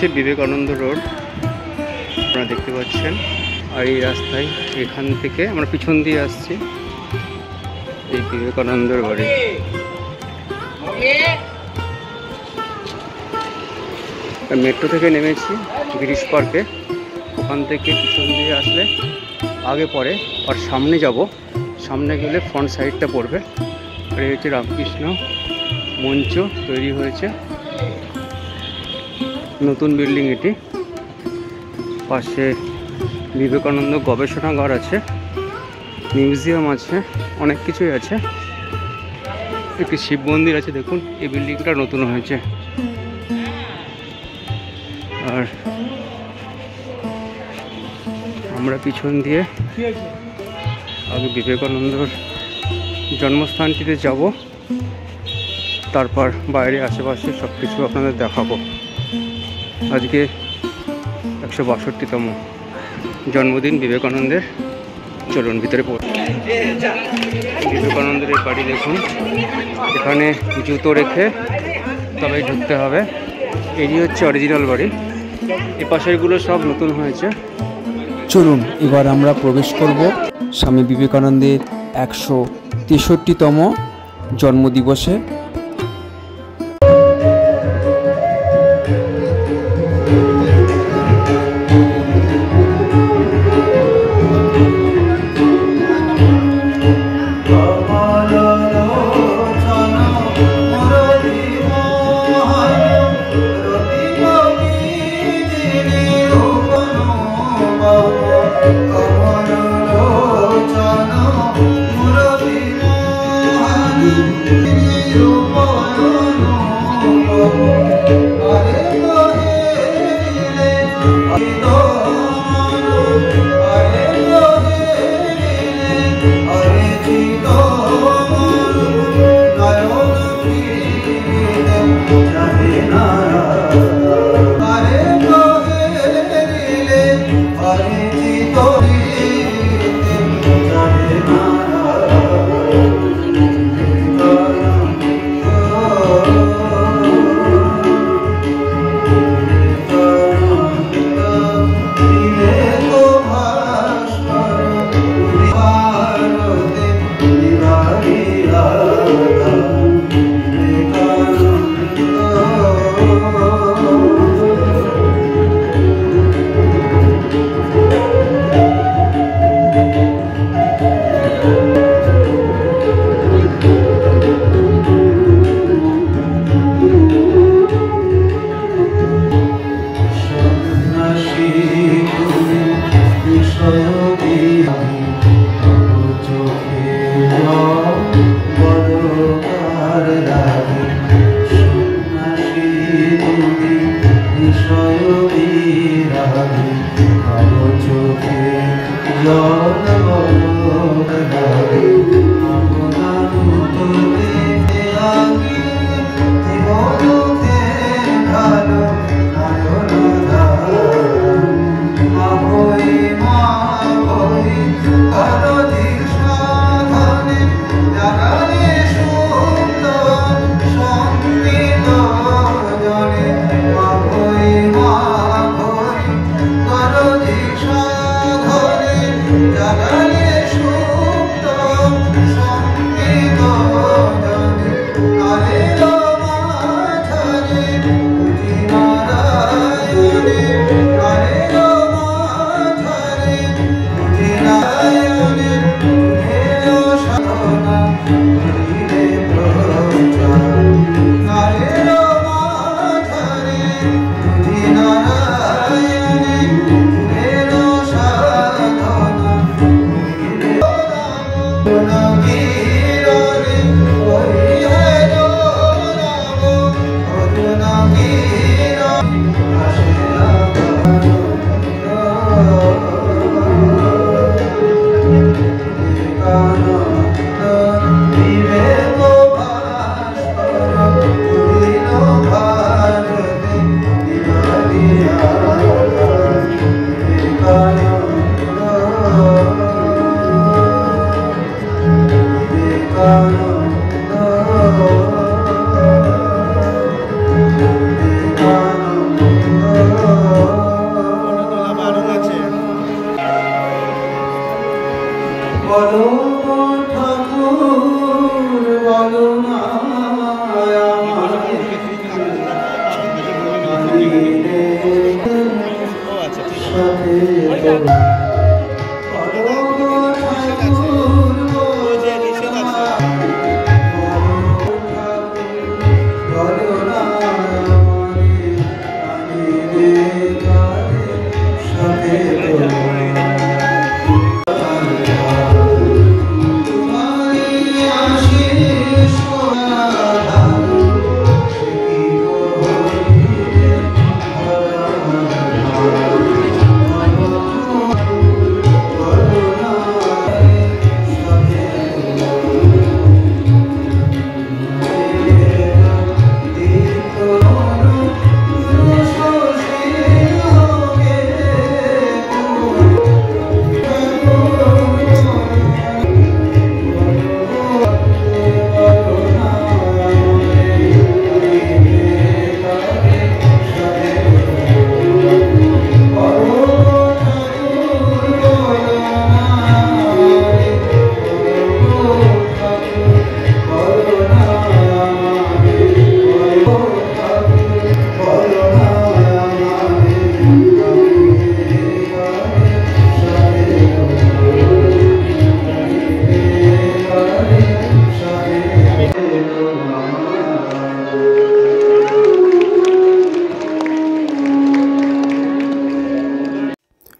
হচ্ছে বিবেকানন্দ রোড, আপনারা দেখতে পাচ্ছেন। আর এই রাস্তায় এখান থেকে আমরা পিছন দিয়ে আসছি এই বিবেকানন্দের বাড়ি। মেট্রো থেকে নেমেছি গিরিশ পার্কে, ওখান থেকে পিছন দিয়ে আসলে আগে পড়ে, আর সামনে যাব, সামনে গেলে ফ্রন্ট সাইডটা পড়বে। আর এই হচ্ছে রামকৃষ্ণ মঞ্চ তৈরি হয়েছে, নতুন বিল্ডিং এটি। পাশে বিবেকানন্দ গবেষণাগার আছে, মিউজিয়াম আছে, অনেক কিছুই আছে। একটি শিব মন্দির আছে, দেখুন এই বিল্ডিংটা নতুন হয়েছে। আর আমরা পিছন দিয়ে আগে বিবেকানন্দর জন্মস্থানটিতে যাব, তারপর বাইরে আশেপাশে সব কিছু আপনাদের দেখাবো। আজকে 162তম জন্মদিন বিবেকানন্দের। চলুন ভিতরে পড়ি। বিবেকানন্দের বাড়ি দেখুন, এখানে জুতো রেখে তবে ঢুকতে হবে। এই হচ্ছে অরিজিনাল বাড়ি, এ পাশেরগুলো সব নতুন হয়েছে। চলুন এবার আমরা প্রবেশ করব স্বামী বিবেকানন্দের 163তম জন্মদিবসে। You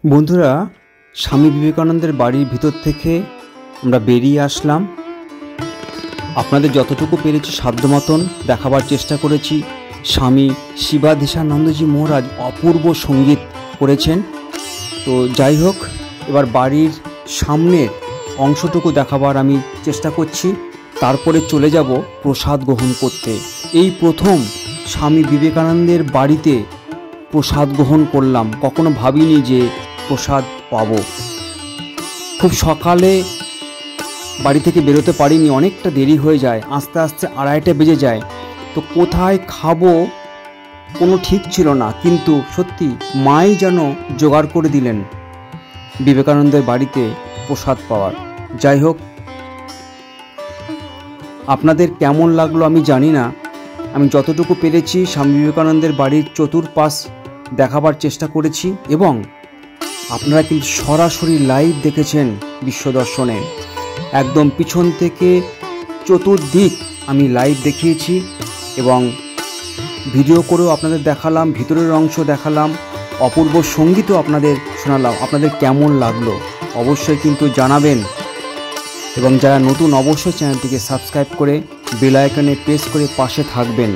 বন্ধুরা, স্বামী বিবেকানন্দের বাড়ির ভিতর থেকে আমরা বেরিয়ে আসলাম। আপনাদের যতটুকু পেরেছি সাধ্য মতন দেখাবার চেষ্টা করেছি। স্বামী শিবাধীশানন্দজি মহারাজ অপূর্ব সঙ্গীত করেছেন। তো যাই হোক, এবার বাড়ির সামনের অংশটুকু দেখাবার আমি চেষ্টা করছি, তারপরে চলে যাব প্রসাদ গ্রহণ করতে। এই প্রথম স্বামী বিবেকানন্দের বাড়িতে প্রসাদ গ্রহণ করলাম। কখনো ভাবিনি যে প্রসাদ পাবো। খুব সকালে বাড়ি থেকে বেরোতে পারিনি, অনেকটা দেরি হয়ে যায়, আস্তে আস্তে 2:30 বেজে যায়। তো কোথায় খাবো কোনো ঠিক ছিল না, কিন্তু সত্যি মাই যেন জোগাড় করে দিলেন বিবেকানন্দের বাড়িতে প্রসাদ পাওয়ার। যাই হোক, আপনাদের কেমন লাগলো আমি জানি না। আমি যতটুকু পেরেছি স্বামী বিবেকানন্দের বাড়ির চতুর্পাশ দেখাবার চেষ্টা করেছি, এবং আপনারা কিন্তু সরাসরি লাইভ দেখেছেন বিশ্বদর্শনে। একদম পিছন থেকে চতুর্দিক আমি লাইভ দেখিয়েছি এবং ভিডিও করেও আপনাদের দেখালাম, ভিতরের অংশ দেখালাম, অপূর্ব সঙ্গীতও আপনাদের শোনালাম। আপনাদের কেমন লাগলো অবশ্যই কিন্তু জানাবেন, এবং যারা নতুন অবশ্যই চ্যানেলটিকে সাবস্ক্রাইব করে বেল আইকনে প্রেস করে পাশে থাকবেন,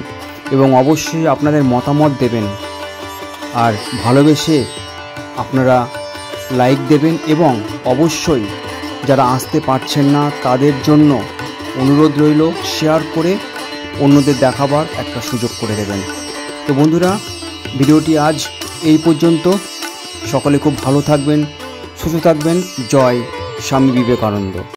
এবং অবশ্যই আপনাদের মতামত দেবেন, আর ভালোবেসে আপনারা লাইক দেবেন, এবং অবশ্যই যারা আসতে পারছেন না তাদের জন্য অনুরোধ রইল শেয়ার করে অন্যদের দেখাবার একটা সুযোগ করে দেবেন। তো বন্ধুরা, ভিডিওটি আজ এই পর্যন্ত। সকলে খুব ভালো থাকবেন, সুস্থ থাকবেন। জয় স্বামী বিবেকানন্দ।